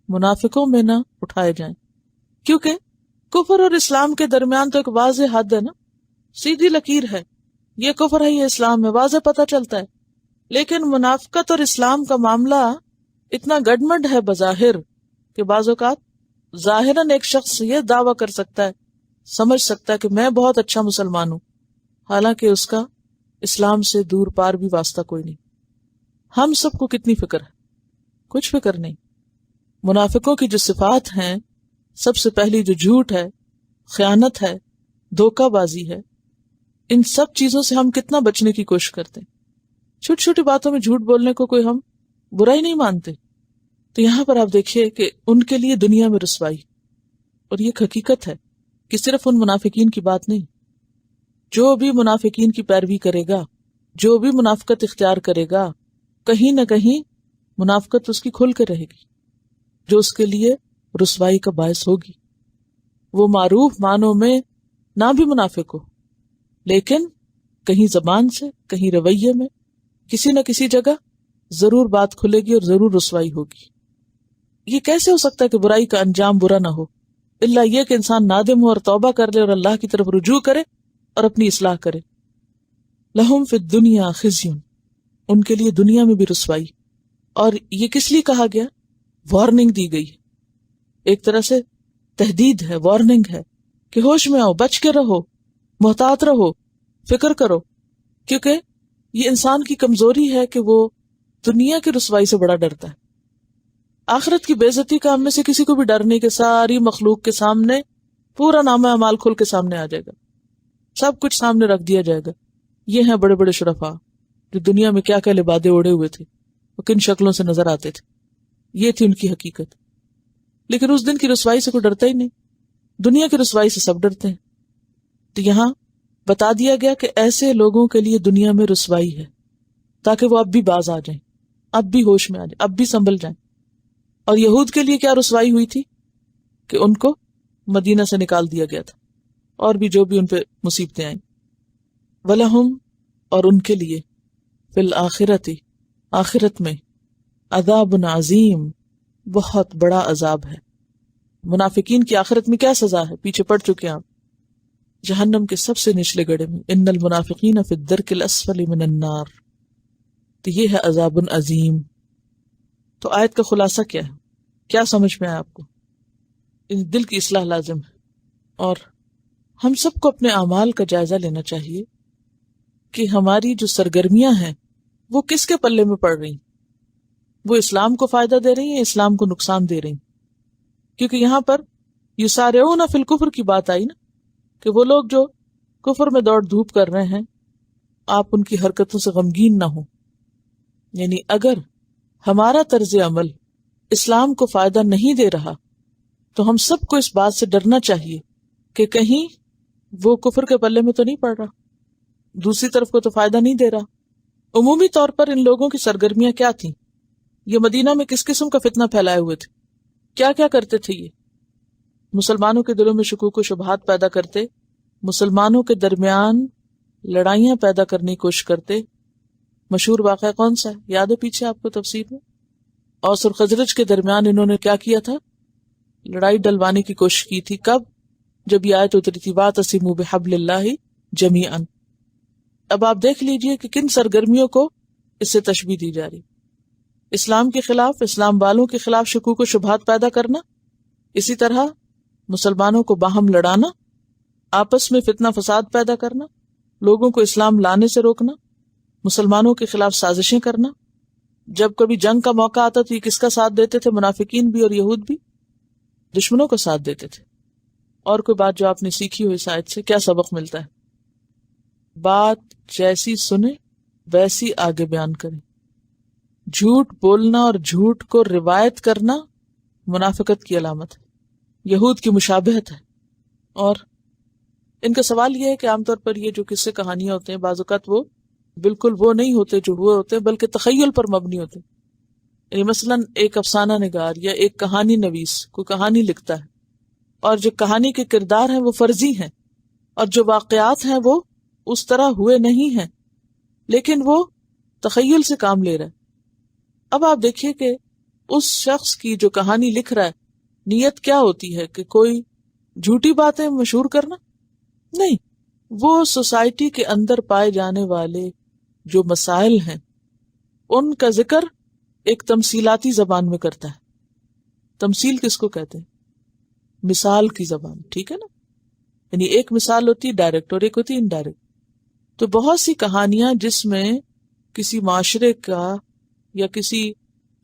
منافقوں میں نہ اٹھائے جائیں. کیونکہ کفر اور اسلام کے درمیان تو ایک واضح حد ہے نا، سیدھی لکیر ہے. یہ کفر ہے، یہ اسلام ہے، واضح پتہ چلتا ہے. لیکن منافقت اور اسلام کا معاملہ اتنا گڈمڈ ہے بظاہر کہ بعض اوقات ظاہراً ایک شخص یہ دعویٰ کر سکتا ہے، سمجھ سکتا ہے کہ میں بہت اچھا مسلمان ہوں، حالانکہ اس کا اسلام سے دور پار بھی واسطہ کوئی نہیں. ہم سب کو کتنی فکر ہے؟ کچھ فکر نہیں. منافقوں کی جو صفات ہیں، سب سے پہلی جو جھوٹ ہے، خیانت ہے، دھوکہ بازی ہے، ان سب چیزوں سے ہم کتنا بچنے کی کوشش کرتے ہیں. چھوٹی چھوٹی باتوں میں جھوٹ بولنے کو کوئی ہم برا ہی نہیں مانتے. تو یہاں پر آپ دیکھیے کہ ان کے لیے دنیا میں رسوائی، اور یہ حقیقت ہے کہ صرف ان منافقین کی بات نہیں. جو بھی منافقین کی پیروی کرے گا، جو بھی منافقت اختیار کرے گا، کہیں نہ کہیں منافقت اس کی کھل کے رہے گی، جو اس کے لیے رسوائی کا باعث ہوگی. وہ معروف معنوں میں نہ بھی منافق ہو، لیکن کہیں زبان سے، کہیں رویے میں، کسی نہ کسی جگہ ضرور بات کھلے گی اور ضرور رسوائی ہوگی. یہ کیسے ہو سکتا ہے کہ برائی کا انجام برا نہ ہو، الا یہ کہ انسان نادم ہو اور توبہ کر لے اور اللہ کی طرف رجوع کرے اور اپنی اصلاح کرے. لہم فی الدنیا خزی، ان کے لیے دنیا میں بھی رسوائی. اور یہ کس لیے کہا گیا؟ وارننگ دی گئی، ایک طرح سے تحدید ہے، وارننگ ہے کہ ہوش میں آؤ، بچ کے رہو، محتاط رہو، فکر کرو. کیونکہ یہ انسان کی کمزوری ہے کہ وہ دنیا کی رسوائی سے بڑا ڈرتا ہے. آخرت کی بے عزتی کا ہم میں سے کسی کو بھی ڈر نہیں کہ ساری مخلوق کے سامنے پورا نامہ اعمال کھل کے سامنے آ جائے گا، سب کچھ سامنے رکھ دیا جائے گا. یہ ہیں بڑے بڑے شرفاء جو دنیا میں کیا کیا لبادے اوڑے ہوئے تھے، وہ کن شکلوں سے نظر آتے تھے. یہ تھی ان کی حقیقت. لیکن اس دن کی رسوائی سے کوئی ڈرتا ہی نہیں. دنیا کی رسوائی سے سب ڈرتے ہیں. تو یہاں بتا دیا گیا کہ ایسے لوگوں کے لیے دنیا میں رسوائی ہے، تاکہ وہ اب بھی باز آ جائیں، اب بھی ہوش میں آ جائیں، اب بھی سنبھل جائیں. اور یہود کے لیے کیا رسوائی ہوئی تھی؟ کہ ان کو مدینہ سے نکال دیا گیا تھا، اور بھی جو بھی ان پہ مصیبتیں آئیں. وَلَهُمْ، اور ان کے لیے، فی الآخرۃ، آخرت میں، عذاب عظیم، بہت بڑا عذاب ہے. منافقین کی آخرت میں کیا سزا ہے؟ پیچھے پڑ چکے ہیں آپ، جہنم کے سب سے نچلے گڑھے میں، ان المنافقین فی الدرک الاسفل من النار، تو یہ ہے عذاب عظیم۔ تو آیت کا خلاصہ کیا ہے؟ کیا سمجھ میں آیا آپ کو؟ دل کی اصلاح لازم ہے، اور ہم سب کو اپنے اعمال کا جائزہ لینا چاہیے کہ ہماری جو سرگرمیاں ہیں وہ کس کے پلے میں پڑ رہی ہیں، وہ اسلام کو فائدہ دے رہی ہیں، اسلام کو نقصان دے رہی ہیں؟ کیونکہ یہاں پر یسارعون فی الکفر کی بات آئی نا، کہ وہ لوگ جو کفر میں دوڑ دھوپ کر رہے ہیں آپ ان کی حرکتوں سے غمگین نہ ہوں۔ یعنی اگر ہمارا طرز عمل اسلام کو فائدہ نہیں دے رہا تو ہم سب کو اس بات سے ڈرنا چاہیے کہ کہیں وہ کفر کے پلے میں تو نہیں پڑ رہا، دوسری طرف کو تو فائدہ نہیں دے رہا۔ عمومی طور پر ان لوگوں کی سرگرمیاں کیا تھیں؟ یہ مدینہ میں کس قسم کا فتنہ پھیلائے ہوئے تھے؟ کیا کیا کرتے تھے؟ یہ مسلمانوں کے دلوں میں شکوک و شبہات پیدا کرتے، مسلمانوں کے درمیان لڑائیاں پیدا کرنے کی کوشش کرتے۔ مشہور واقعہ کون سا ہے؟ یاد ہے پیچھے آپ کو تفسیر میں؟ اوس اور خزرج کے درمیان انہوں نے کیا کیا تھا؟ لڑائی ڈلوانے کی کوشش کی تھی۔ کب؟ جب یہ آیت اتری تھی وَاعْتَصِمُوا بِحَبْلِ اللَّهِ جَمِيعًا۔ اب آپ دیکھ لیجئے کہ کن سرگرمیوں کو اس سے تشبیہ دی جا رہی۔ اسلام کے خلاف، اسلام والوں کے خلاف شکوک و شبہات پیدا کرنا، اسی طرح مسلمانوں کو باہم لڑانا، آپس میں فتنہ فساد پیدا کرنا، لوگوں کو اسلام لانے سے روکنا، مسلمانوں کے خلاف سازشیں کرنا۔ جب کبھی جنگ کا موقع آتا تو یہ کس کا ساتھ دیتے تھے؟ منافقین بھی اور یہود بھی دشمنوں کا ساتھ دیتے تھے۔ اور کوئی بات جو آپ نے سیکھی ہو اس آیت سے کیا سبق ملتا ہے؟ بات جیسی سنیں ویسی آگے بیان کریں۔ جھوٹ بولنا اور جھوٹ کو روایت کرنا منافقت کی علامت ہے، یہود کی مشابہت ہے۔ اور ان کا سوال یہ ہے کہ عام طور پر یہ جو قصے کہانیاں ہوتے ہیں بعض اوقات وہ بالکل وہ نہیں ہوتے جو ہوئے ہوتے ہیں، بلکہ تخیل پر مبنی ہوتے ہیں۔ یعنی مثلا ایک افسانہ نگار یا ایک کہانی نویس کوئی کہانی لکھتا ہے، اور جو کہانی کے کردار ہیں وہ فرضی ہیں، اور جو واقعات ہیں وہ اس طرح ہوئے نہیں ہیں، لیکن وہ تخیل سے کام لے رہا ہے۔ اب آپ دیکھیے کہ اس شخص کی جو کہانی لکھ رہا ہے نیت کیا ہوتی ہے؟ کہ کوئی جھوٹی باتیں مشہور کرنا؟ نہیں، وہ سوسائٹی کے اندر پائے جانے والے جو مسائل ہیں ان کا ذکر ایک تمثیلاتی زبان میں کرتا ہے۔ تمثیل کس کو کہتے ہیں؟ مثال کی زبان، ٹھیک ہے نا؟ یعنی ایک مثال ہوتی ہے ڈائریکٹ اور ایک ہوتی ہے انڈائریکٹ۔ تو بہت سی کہانیاں جس میں کسی معاشرے کا یا کسی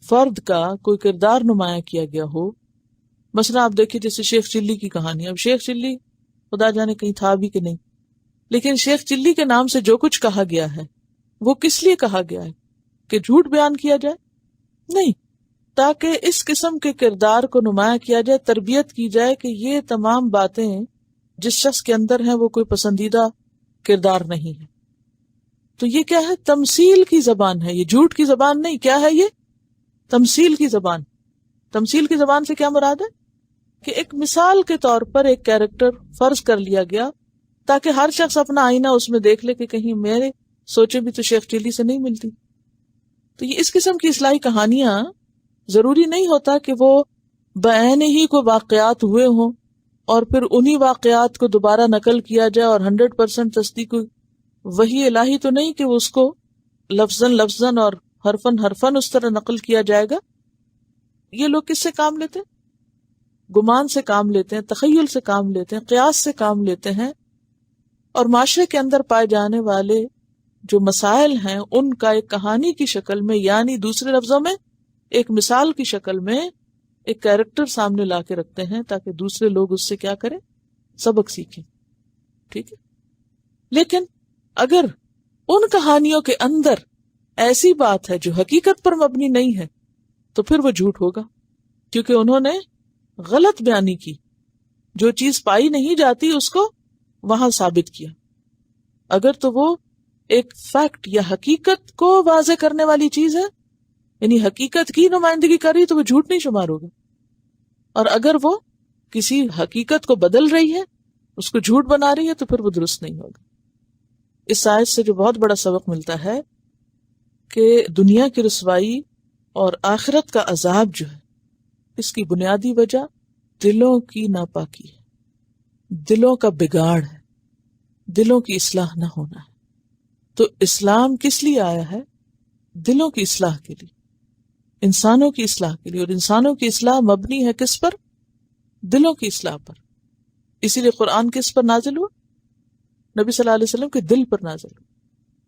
فرد کا کوئی کردار نمایاں کیا گیا ہو، مثلا آپ دیکھیں جیسے شیخ چلی کی کہانی۔ اب شیخ چلی خدا جانے کہیں تھا بھی کہ نہیں، لیکن شیخ چلی کے نام سے جو کچھ کہا گیا ہے وہ کس لیے کہا گیا ہے؟ کہ جھوٹ بیان کیا جائے؟ نہیں، تاکہ اس قسم کے کردار کو نمایاں کیا جائے، تربیت کی جائے کہ یہ تمام باتیں جس شخص کے اندر ہیں وہ کوئی پسندیدہ کردار نہیں ہے۔ تو یہ کیا ہے؟ تمثیل کی زبان ہے، یہ جھوٹ کی زبان نہیں۔ کیا ہے یہ؟ تمثیل کی زبان۔ تمثیل کی زبان سے کیا مراد ہے؟ کہ ایک مثال کے طور پر ایک کیریکٹر فرض کر لیا گیا تاکہ ہر شخص اپنا آئینہ اس میں دیکھ لے کہ کہیں میرے سوچے بھی تو شیخ چلی سے نہیں ملتی۔ تو یہ اس قسم کی اصلاحی کہانیاں ضروری نہیں ہوتا کہ وہ بعین ہی کوئی واقعات ہوئے ہوں اور پھر انہی واقعات کو دوبارہ نقل کیا جائے اور 100% تصدیق۔ وحی الہی تو نہیں کہ وہ اس کو لفظاً اور حرفاً اس طرح نقل کیا جائے گا۔ یہ لوگ کس سے کام لیتے ہیں؟ گمان سے کام لیتے ہیں، تخیل سے کام لیتے ہیں، قیاس سے کام لیتے ہیں، اور معاشرے کے اندر پائے جانے والے جو مسائل ہیں ان کا ایک کہانی کی شکل میں، یعنی دوسرے لفظوں میں ایک مثال کی شکل میں ایک کیریکٹر سامنے لا کے رکھتے ہیں تاکہ دوسرے لوگ اس سے کیا کریں؟ سبق سیکھیں۔ ٹھیک ہے؟ لیکن اگر ان کہانیوں کے اندر ایسی بات ہے جو حقیقت پر مبنی نہیں ہے تو پھر وہ جھوٹ ہوگا، کیونکہ انہوں نے غلط بیانی کی۔ جو چیز پائی نہیں جاتی اس کو وہاں ثابت کیا۔ اگر تو وہ ایک فیکٹ یا حقیقت کو واضح کرنے والی چیز ہے، یعنی حقیقت کی نمائندگی کر رہی تو وہ جھوٹ نہیں شمار ہوگا، اور اگر وہ کسی حقیقت کو بدل رہی ہے، اس کو جھوٹ بنا رہی ہے، تو پھر وہ درست نہیں ہوگا۔ اس آیت سے جو بہت بڑا سبق ملتا ہے کہ دنیا کی رسوائی اور آخرت کا عذاب جو ہے اس کی بنیادی وجہ دلوں کی ناپاکی ہے، دلوں کا بگاڑ ہے، دلوں کی اصلاح نہ ہونا ہے۔ تو اسلام کس لیے آیا ہے؟ دلوں کی اصلاح کے لیے، انسانوں کی اصلاح کے لیے، اور انسانوں کی اصلاح مبنی ہے کس پر؟ دلوں کی اصلاح پر۔ اسی لیے قرآن کس پر نازل ہوا؟ نبی صلی اللہ علیہ وسلم کے دل پر نازل ہوا۔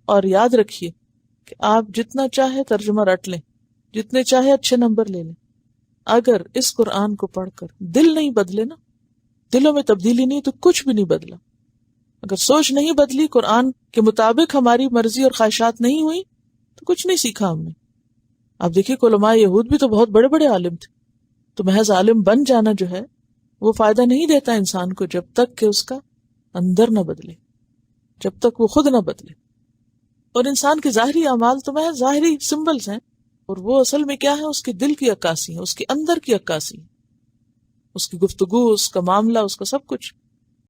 اور یاد رکھیے کہ آپ جتنا چاہے ترجمہ رٹ لیں، جتنے چاہے اچھے نمبر لے لیں، اگر اس قرآن کو پڑھ کر دل نہیں بدلے نا، دلوں میں تبدیلی نہیں، تو کچھ بھی نہیں بدلا۔ اگر سوچ نہیں بدلی، قرآن کے مطابق ہماری مرضی اور خواہشات نہیں ہوئی، تو کچھ نہیں سیکھا ہم نے۔ آپ دیکھیے علماء یہود بھی تو بہت بڑے بڑے عالم تھے، تو محض عالم بن جانا جو ہے وہ فائدہ نہیں دیتا انسان کو جب تک کہ اس کا اندر نہ بدلے، جب تک وہ خود نہ بدلے۔ اور انسان کے ظاہری اعمال تو محض ظاہری سمبلز ہیں، اور وہ اصل میں کیا ہے؟ اس کے دل کی عکاسی ہے، اس کے اندر کی عکاسی ہے، اس کی گفتگو، اس کا معاملہ، اس کا سب کچھ۔